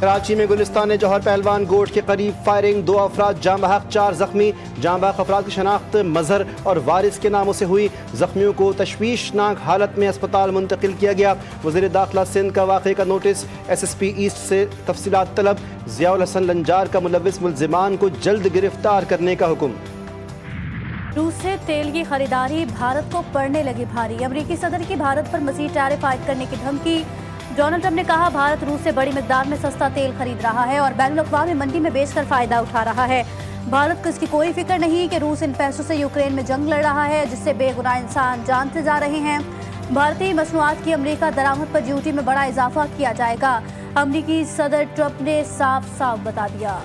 कराची में गुलिस्तान जौहर पहलवान गोट के करीब फायरिंग, 2 अफराद जाँ बहक, 4 जख्मी। जाँ बहक अफराद की शनाख्त मजहर और वारिस के नामों से हुई। जख्मियों को तशवीशनाक हालत में अस्पताल मुंतकिल किया गया। वज़ीर दाखिला सिंध का वाक़े का नोटिस, SSP ईस्ट से तफसीलात तलब। ज़ियाउल हसन लंजार का मुलव्विस मुल्ज़िमान को जल्द गिरफ्तार करने का हुक्म। रूस से तेल की खरीदारी भारत को पड़ने लगी भारी। अमरीकी सदर की भारत पर मज़ीद टैरिफ आयद करने की धमकी। डोनाल्ड ट्रंप ने कहा भारत रूस से बड़ी मिकदार में सस्ता तेल खरीद रहा है और बैनुल अक़वामी मंडी में बेचकर फायदा उठा रहा है। भारत को इसकी कोई फिक्र नहीं कि रूस इन पैसों से यूक्रेन में जंग लड़ रहा है जिससे बेगुनाह इंसान जान से जा रहे हैं। भारतीय मसनूआत की अमरीका दरामद पर ड्यूटी में बड़ा इजाफा किया जाएगा। अमरीकी सदर ट्रंप ने साफ साफ बता दिया।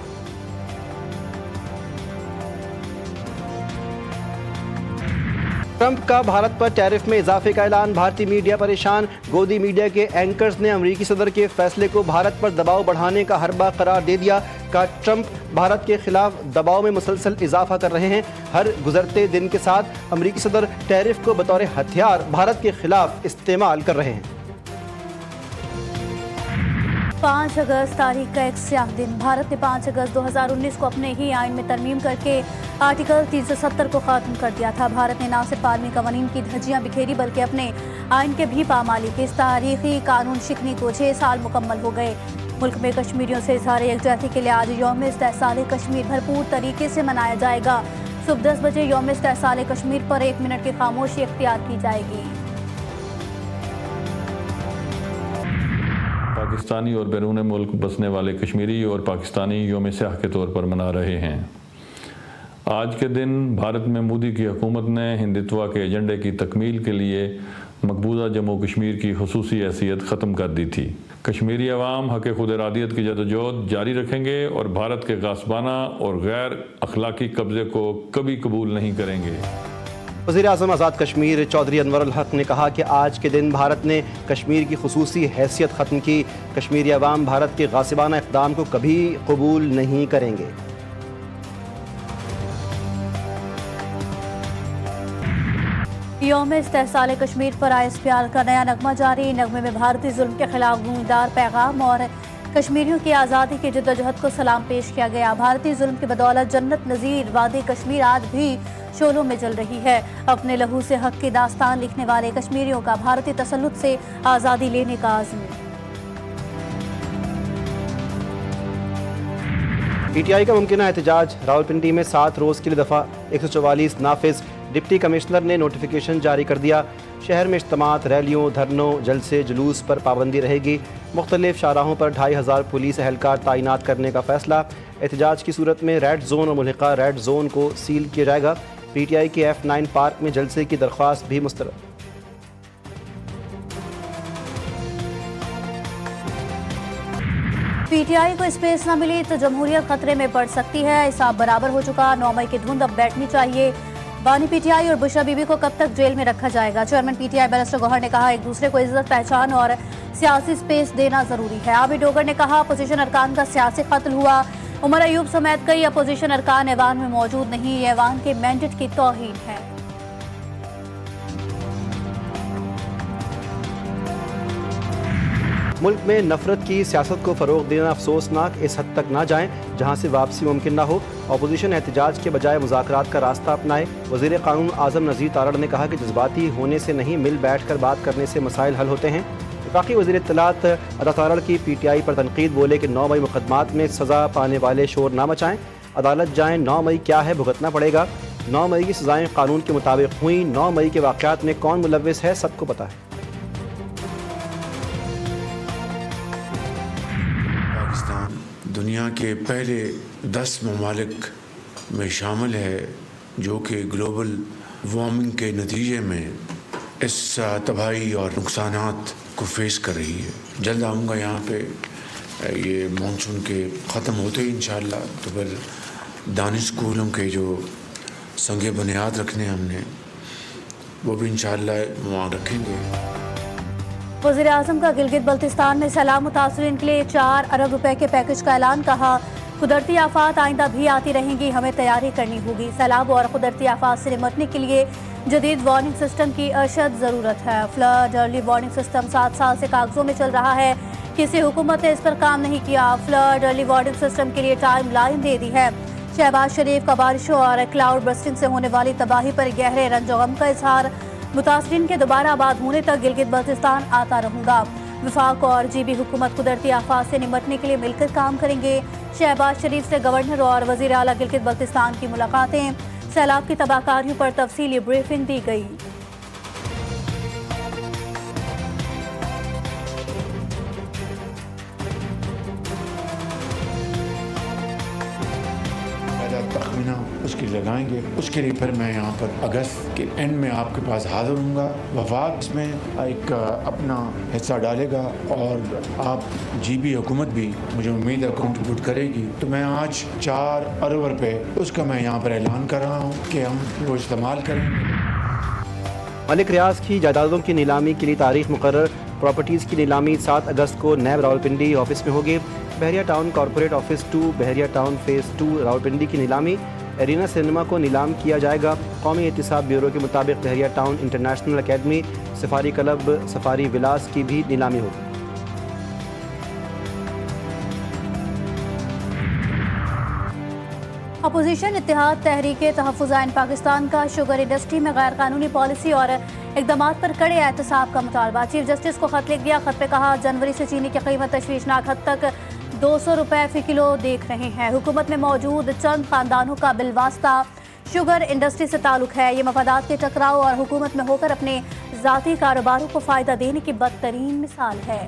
ट्रंप का भारत पर टैरिफ में इजाफे का ऐलान, भारतीय मीडिया परेशान। गोदी मीडिया के एंकर्स ने अमरीकी सदर के फैसले को भारत पर दबाव बढ़ाने का हरबा करार दे दिया। कहा ट्रंप भारत के खिलाफ दबाव में मुसलसल इजाफा कर रहे हैं। हर गुजरते दिन के साथ अमरीकी सदर टैरिफ को बतौर हथियार भारत के खिलाफ इस्तेमाल कर रहे हैं। 5 अगस्त तारीख का एक स्याह दिन। भारत ने 5 अगस्त 2019 को अपने ही आइन में तरमीम करके आर्टिकल 370 को ख़त्म कर दिया था। भारत ने न सिर्फ आलमी कवानीन की धज्जियां बिखेरी बल्कि अपने आइन के भी पामाली की। इस तारीखी कानून शिकनी को 6 साल मुकम्मल हो गए। मुल्क में कश्मीरियों से इज़हार यकजहती के लिए आज यौम इस्तेहसाल कश्मीर भरपूर तरीके से मनाया जाएगा। सुबह 10 बजे यौम इस्तेहसाल कश्मीर पर 1 मिनट की खामोशी इख्तियार की जाएगी। पाकिस्तानी और बैरून मुल्क बसने वाले कश्मीरी और पाकिस्तानी यौम स्याह के तौर पर मना रहे हैं। आज के दिन भारत में मोदी की हुकूमत ने हिंदुत्व के एजेंडे की तकमील के लिए मकबूजा जम्मू कश्मीर की खुसूसी हैसियत ख़त्म कर दी थी। कश्मीरी अवाम हक़ खुद इरादियत की जदोजहद जारी रखेंगे और भारत के गासबाना और गैर अखलाकी कब्ज़े को कभी कबूल नहीं करेंगे। वज़ीर-ए-आज़म आज़ाद कश्मीर चौधरी अनवर अल हक ने कहा कि आज के दिन भारत ने कश्मीर की खुसूसी हैसियत ख़त्म की। कश्मीरी अवाम भारत के गासिबाना इक़दाम को कभी कबूल नहीं करेंगे। यौम इस्तेहसाल कश्मीर पर ISPR का नया नगमा जारी। नगमे में भारतीय जुल्म के खिलाफ गूंजदार पैगाम और कश्मीरियों की आज़ादी की जद्दोजहद को सलाम पेश किया गया। भारतीय जुल्म की बदौलत जन्नत नज़ीर वादी कश्मीर आज भी शोलों में जल रही है। अपने लहू से हक की दास्तान लिखने वाले कश्मीरियों का भारतीय तसल्लुत से आज़ादी लेने का आज़म। PTI का मुमकिन एहतजाज, रावलपिंडी में 7 रोज़ के लिए दफ़ा 144 नाफिज। डिप्टी कमिश्नर ने नोटिफिकेशन जारी कर दिया। शहर में इज्तिमात, रैलियों, धरनों, जलसे जुलूस पर पाबंदी रहेगी। मुख्तलिफ शाहराहों पर 2500 पुलिस एहलकार तैनात करने का फैसला। एहतजाज की सूरत में रेड जोन और मुल्हिका रेड जोन को सील किया जाएगा। PTI के F9 पार्क में जलसे की दरख्वास्त भी मुस्तरद। PTI को स्पेस न मिली तो जमहूरियत खतरे में पड़ सकती है। हिसाब बराबर हो चुका, 9 मई की धुंध अब बैठनी चाहिए। बानी PTI और बुशरा बीबी को कब तक जेल में रखा जाएगा? चेयरमैन PTI बैरिस्टर गौहर ने कहा एक दूसरे को इज्जत, पहचान और सियासी स्पेस देना जरूरी है। आबिद डोगर ने कहा अपोजिशन अरकान का सियासी कत्ल हुआ। उमर अयूब समेत कई अपोजिशन अरकान ऐवान में मौजूद नहीं, ये ऐवान के मैंडेट की तौहीन है। मुल्क में नफरत की सियासत को फ़रोग देना अफसोसनाक, इस हद तक ना जाएं जहां से वापसी मुमकिन ना हो। अपोजिशन एहतजाज के बजाय मुज़ाकरात का रास्ता अपनाए। वज़ीर क़ानून आज़म नज़ीर तारड़ ने कहा कि जज्बाती होने से नहीं, मिल बैठ कर बात करने से मसाइल हल होते हैं। वफाकी वज़ीर इत्तलात अता तारड़ की PTI पर तनकीद, बोले कि 9 मई मुकदमात में सज़ा पाने वाले शोर ना मचाएं। अदालत जाएं, 9 मई क्या है भुगतना पड़ेगा। 9 मई की सज़ाएँ कानून के मुताबिक हुई। 9 मई के वाक़यात में कौन मुलव्विस है सबको पता है। दुनिया के पहले 10 ममालिक में शामिल है जो कि ग्लोबल वार्मिंग के नतीजे में इस तबाही और नुकसानात को फेस कर रही है। जल्द आऊँगा यहाँ पे, ये मानसून के ख़त्म होते ही इंशाअल्लाह। तो फिर दानिश स्कूलों के जो संगे बुनियाद रखने हमने, वो भी इंशाअल्लाह वहाँ रखेंगे। वज़ीर आज़म का गिलगित बल्तिस्तान में सैलाब मुतासरीन के लिए 4 अरब रुपए के पैकेज का ऐलान। कहा कुदरती आफात आइंदा भी आती रहेंगी, हमें तैयारी करनी होगी। सैलाब और कुदरती आफात से निपटने के लिए जदीद वार्निंग सिस्टम की अशद ज़रूरत है। फ्लड अर्ली वार्निंग सिस्टम 7 साल से कागजों में चल रहा है। किसी हुकूमत ने इस पर काम नहीं किया। फ्लड अर्ली वार्निंग सिस्टम के लिए टाइम लाइन दे दी है। शहबाज शरीफ का बारिशों और क्लाउड बस्टिंग से होने वाली तबाही पर गहरे रंजो-गम का इजहार। मुतासरीन के दोबारा आबाद होने तक गिलगित बल्तिस्तान आता रहूंगा। वफाक और जीबी हुकूमत कुदरती आफात से निपटने के लिए मिलकर काम करेंगे। शहबाज शरीफ से गवर्नर और वजीर आला गिलगित बल्तिस्तान की मुलाकातें। सैलाब की तबाहकारियों पर तफसीली ब्रीफिंग दी गई। तखमीना उसकी लगाएंगे। उसके लिए फिर मैं यहाँ पर अगस्त के एंड में आपके पास हाजिर हूँगा। वफाक इसमें एक अपना हिस्सा डालेगा और आप जीबी हुकूमत भी मुझे उम्मीद है कंट्रीब्यूट करेगी। तो मैं आज 4 अरब रुपए उसका मैं यहाँ पर ऐलान कर रहा हूँ कि हम वो इस्तेमाल करेंगे। मलिक रियाज की जायदादों की नीलामी के लिए तारीख मुकर्रर। प्रॉपर्टीज़ की नीलामी 7 अगस्त को नैब रावलपिंडी ऑफिस में होगी। बहरिया टाउन कॉरपोरेट ऑफिस 2 बहरिया टाउन फेज़ 2 रावलपिंडी की नीलामी। एरिना सिनेमा को नीलाम किया जाएगा। कौमी एहतिसाब ब्यूरो के मुताबिक Bahria town international academy, safari club, safari villas की भी नीलामी होगी। अपोजिशन इत्तेहाद तहरीक तहफ़्फ़ुज़ आइन पाकिस्तान का शुगर इंडस्ट्री में गैर कानूनी पॉलिसी और इक़दामात पर कड़े एहतसाब का मुतालबा। चीफ जस्टिस को खत लिख दिया। खत में कहा, जनवरी से चीनी की कीमत तशवीशनाक हद तक 200 रुपये फ़ी किलो देख रहे हैं। हुकूमत में मौजूद चंद खानदानों का बिलवास्ता शुगर इंडस्ट्री से ताल्लुक है। ये मफादात के टकराव और हुकूमत में होकर अपने ज़ाती कारोबारों को फ़ायदा देने की बदतरीन मिसाल है।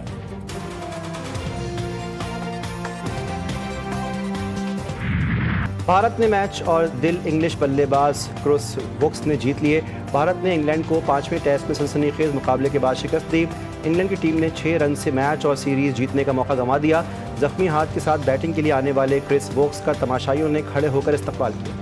भारत ने मैच और दिल इंग्लिश बल्लेबाज क्रिस वोक्स ने जीत लिए। भारत ने इंग्लैंड को 5वें टेस्ट में सनसनीखेज मुकाबले के बाद शिकस्त दी। इंग्लैंड की टीम ने 6 रन से मैच और सीरीज जीतने का मौका गंवा दिया। जख्मी हाथ के साथ बैटिंग के लिए आने वाले क्रिस वोक्स का तमाशाइयों ने खड़े होकर इस्तकबाल किया।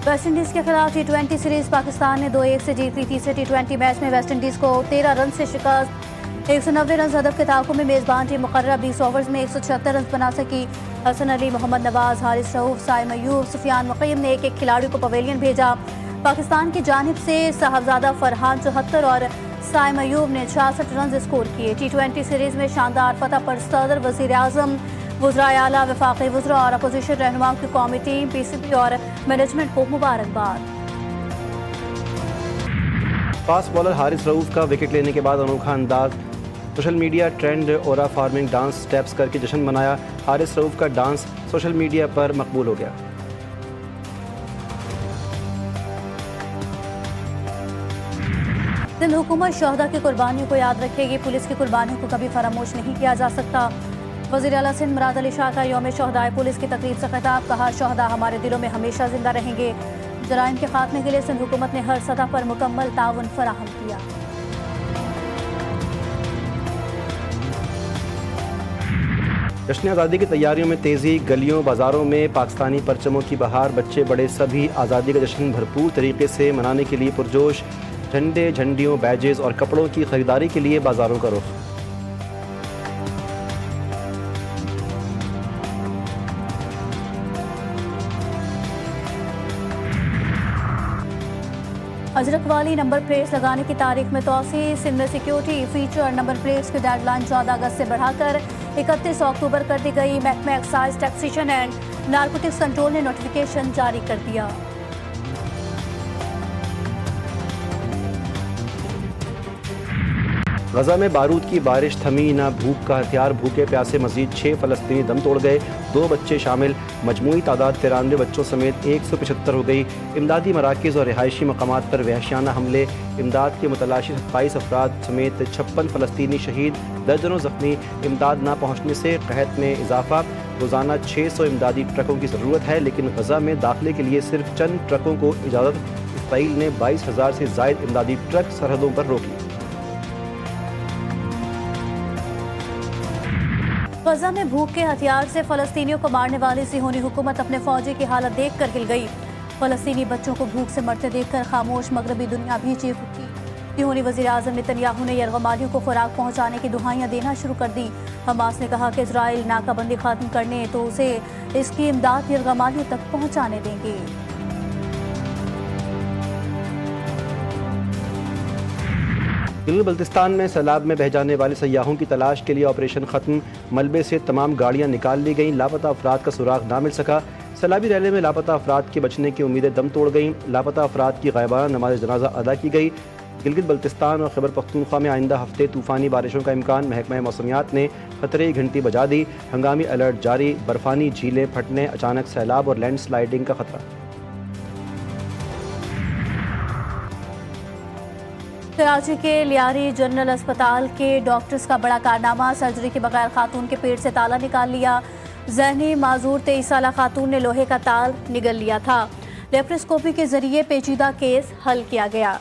वेस्टइंडीज के खिलाफ T20 सीरीज पाकिस्तान ने 2-1 से जीत ली। तीसरे T20 मैच में वेस्टइंडीज को 13 रन से शिकस्त। 190 रन हदफ के ताक़ुब में मेज़बान टीम मुकर्रर 20 ओवर्स में 176 रन बना सकी। हसन अली, मोहम्मद नवाज, हारिस रऊफ, साइम अयूब, सुफियान मुक़ीम ने एक खिलाड़ी को पवेलियन भेजा। पाकिस्तान की जानिब से साहबजादा फरहान 74 और साइम अयूब ने 66 रन स्कोर किए। T20 सीरीज में शानदार फतह पर सदर, वज़ीर आज़म, वज़राए आला, वफाकी वज़रा और अपोजिशन रहनुमाओं की कौमी टीम, PCB और मैनेजमेंट को मुबारकबाद। फास्ट बॉलर हारिस रऊफ का विकेट लेने के बाद अनोखा अंदाज। Social media trend aura farming dance steps करके जश्न मनाया। हारिस रऊफ का डांस सोशल मीडिया पर मकबूल हो गया। सिंध हुकूमत शहदा की कुर्बानियों को याद रखेगी। पुलिस की कुर्बानियों को कभी फरामोश नहीं किया जा सकता। वज़ीर आला सिंध मुराद अली शाह का यौम शहदाए पुलिस की तकरीब से खिताब। कहा, शहदा हमारे दिलों में हमेशा जिंदा रहेंगे। जराइम के खात्मे के लिए सिंध हुकूमत ने हर सतह पर मुकम्मल ताउन फराहम किया। जश्न आज़ादी की तैयारियों में तेज़ी। गलियों बाज़ारों में पाकिस्तानी परचमों की बहार। बच्चे बड़े सभी आज़ादी का जश्न भरपूर तरीके से मनाने के लिए पुरजोश। झंडे, झंडियों, बैजेस और कपड़ों की खरीदारी के लिए बाज़ारों का रुख। अजरक वाली नंबर प्लेट्स लगाने की तारीख में तोसी। सिंध में सिक्योरिटी फीचर नंबर प्लेट्स की डेडलाइन 14 अगस्त से बढ़ाकर 31 अक्टूबर कर दी गई। महकमा excise, taxation and narcotics control ने नोटिफिकेशन जारी कर दिया। गजा में बारूद की बारिश थमी ना। भूख का हथियार, भूखे प्यासे मजीद 6 फ़लस्तीनी दम तोड़ गए। 2 बच्चे शामिल। मजमूई तादाद 93 बच्चों समेत 175 हो गई। इमदादी मराकज़ और रिहायशी मकामात पर वहशियाना हमले। इमदाद के मुतलाशी 27 अफराद समेत 56 फ़लस्तीनी शहीद, दर्जनों ज़ख्मी। इमदाद ना पहुँचने से कहत में इजाफा। रोज़ाना 600 इमदादी ट्रकों की ज़रूरत है, लेकिन गजा में दाखिले के लिए सिर्फ चंद ट्रकों को इजाज़त। इसराइल ने 22,000 से ज़ायद इमदादी ट्रक सरहदों पर रोक लिए। गजा में भूख के हथियार से फ़लस्तीनियों को मारने वाली सिहोनी हुकूमत अपने फौजी की हालत देख कर हिल गई। फ़लस्तीनी बच्चों को भूख से मरते देखकर खामोश मगरबी दुनिया भी चीख उठी। सिहोनी वज़ीर आज़म नेतन्याहू ने यरगमालियों को खुराक पहुँचाने की दुहाइयाँ देना शुरू कर दी। हमास ने कहा कि इजराइल नाकाबंदी खत्म करने तो उसे इसकी इमदाद यरगमालियों तक पहुँचाने देंगे। गिलगित बल्तिस्तान में सैलाब में बह जाने वाले सयाहों की तलाश के लिए ऑपरेशन ख़त्म। मलबे से तमाम गाड़ियां निकाल ली गईं। लापता अफराद का सुराग ना मिल सका। सैलाबी रैली में लापता अफराद के बचने की उम्मीदें दम तोड़ गईं। लापता अफराद की गायबाना नमाज जनाजा अदा की गई। गिलगित बल्तिस्तान और खैबर पख्तूनख्वा में आइंदा हफ्ते तूफ़ानी बारिशों का इम्कान। महकमा मौसमियात ने खतरे की घंटी बजा दी। हंगामी अलर्ट जारी। बर्फानी झीलें फटने, अचानक सैलाब और लैंड स्लाइडिंग का खतरा। कराची के लियारी जनरल अस्पताल के डॉक्टर्स का बड़ा कारनामा। सर्जरी के बगैर खातून के पेट से ताला निकाल लिया। जहनी माजूर 23 साला खातून ने लोहे का ताल निगल लिया था। लेप्रोस्कोपी के जरिए पेचीदा केस हल किया गया।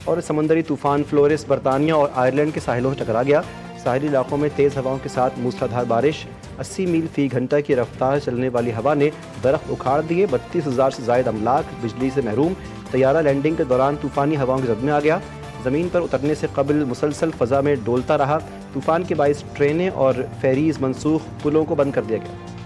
और समंदरी तूफान फ्लोरेस बरतानिया और आयरलैंड के साहिलों से टकरा गया। साहिली इलाकों में तेज़ हवाओं के साथ मूसलाधार बारिश। 80 मील फी घंटा की रफ्तार चलने वाली हवा ने दरख्त उखाड़ दिए। 32,000 से ज़ायद अमलाक बिजली से महरूम। तैयारा लैंडिंग के दौरान तूफ़ानी हवाओं की जद में आ गया। ज़मीन पर उतरने से कबल मुसलसल फ़ज़ा में डोलता रहा। तूफ़ान के बाइस ट्रेनें और फेरीज मनसूख, पुलों को बंद कर दिया गया।